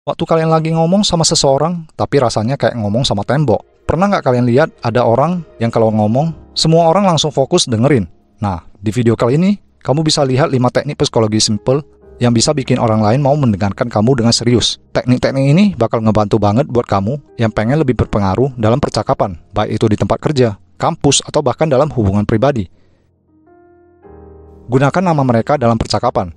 Waktu kalian lagi ngomong sama seseorang, tapi rasanya kayak ngomong sama tembok. Pernah nggak kalian lihat ada orang yang kalau ngomong, semua orang langsung fokus dengerin? Nah, di video kali ini, kamu bisa lihat 5 teknik psikologi simple yang bisa bikin orang lain mau mendengarkan kamu dengan serius. Teknik-teknik ini bakal ngebantu banget buat kamu yang pengen lebih berpengaruh dalam percakapan, baik itu di tempat kerja, kampus, atau bahkan dalam hubungan pribadi. Gunakan nama mereka dalam percakapan.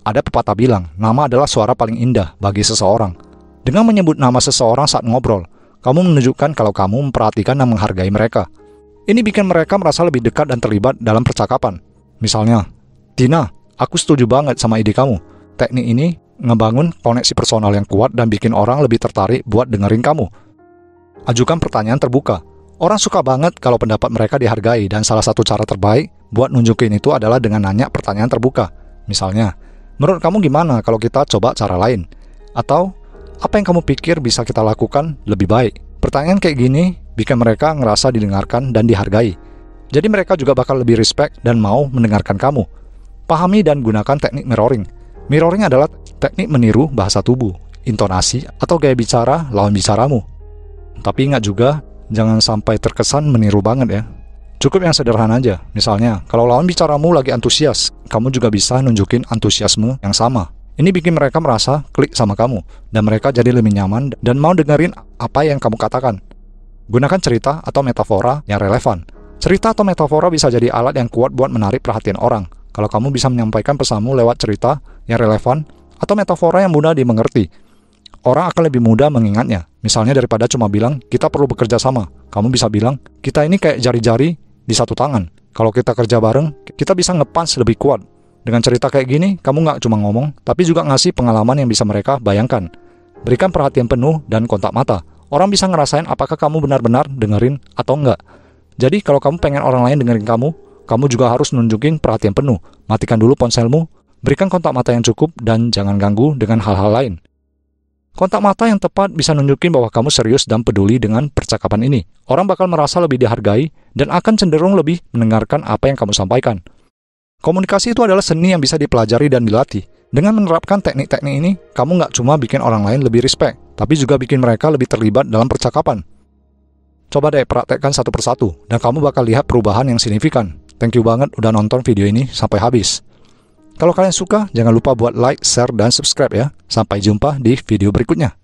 Ada pepatah bilang, nama adalah suara paling indah bagi seseorang. Dengan menyebut nama seseorang saat ngobrol, kamu menunjukkan kalau kamu memperhatikan dan menghargai mereka. Ini bikin mereka merasa lebih dekat dan terlibat dalam percakapan. Misalnya, Tina, aku setuju banget sama ide kamu. Teknik ini ngebangun koneksi personal yang kuat dan bikin orang lebih tertarik buat dengerin kamu. Ajukan pertanyaan terbuka. Orang suka banget kalau pendapat mereka dihargai, dan salah satu cara terbaik buat nunjukin itu adalah dengan nanya pertanyaan terbuka. Misalnya, menurut kamu gimana kalau kita coba cara lain? Atau, apa yang kamu pikir bisa kita lakukan lebih baik? Pertanyaan kayak gini bikin mereka ngerasa didengarkan dan dihargai. Jadi mereka juga bakal lebih respect dan mau mendengarkan kamu. Pahami dan gunakan teknik mirroring. Mirroring adalah teknik meniru bahasa tubuh, intonasi, atau gaya bicara lawan bicaramu. Tapi ingat juga, jangan sampai terkesan meniru banget ya. Cukup yang sederhana aja. Misalnya, kalau lawan bicaramu lagi antusias, kamu juga bisa nunjukin antusiasme yang sama. Ini bikin mereka merasa klik sama kamu, dan mereka jadi lebih nyaman dan mau dengerin apa yang kamu katakan. Gunakan cerita atau metafora yang relevan. Cerita atau metafora bisa jadi alat yang kuat buat menarik perhatian orang. Kalau kamu bisa menyampaikan pesanmu lewat cerita yang relevan atau metafora yang mudah dimengerti, orang akan lebih mudah mengingatnya. Misalnya daripada cuma bilang, kita perlu bekerja sama. Kamu bisa bilang, kita ini kayak jari-jari di satu tangan. Kalau kita kerja bareng, kita bisa nge-punch lebih kuat. Dengan cerita kayak gini, kamu nggak cuma ngomong, tapi juga ngasih pengalaman yang bisa mereka bayangkan. Berikan perhatian penuh dan kontak mata. Orang bisa ngerasain apakah kamu benar-benar dengerin atau enggak. Jadi kalau kamu pengen orang lain dengerin kamu juga harus nunjukin perhatian penuh. Matikan dulu ponselmu, berikan kontak mata yang cukup, dan jangan ganggu dengan hal-hal lain. Kontak mata yang tepat bisa nunjukin bahwa kamu serius dan peduli dengan percakapan ini. Orang bakal merasa lebih dihargai dan akan cenderung lebih mendengarkan apa yang kamu sampaikan. Komunikasi itu adalah seni yang bisa dipelajari dan dilatih. Dengan menerapkan teknik-teknik ini, kamu nggak cuma bikin orang lain lebih respect, tapi juga bikin mereka lebih terlibat dalam percakapan. Coba deh praktekkan satu persatu, dan kamu bakal lihat perubahan yang signifikan. Thank you banget udah nonton video ini sampai habis. Kalau kalian suka, jangan lupa buat like, share, dan subscribe ya. Sampai jumpa di video berikutnya.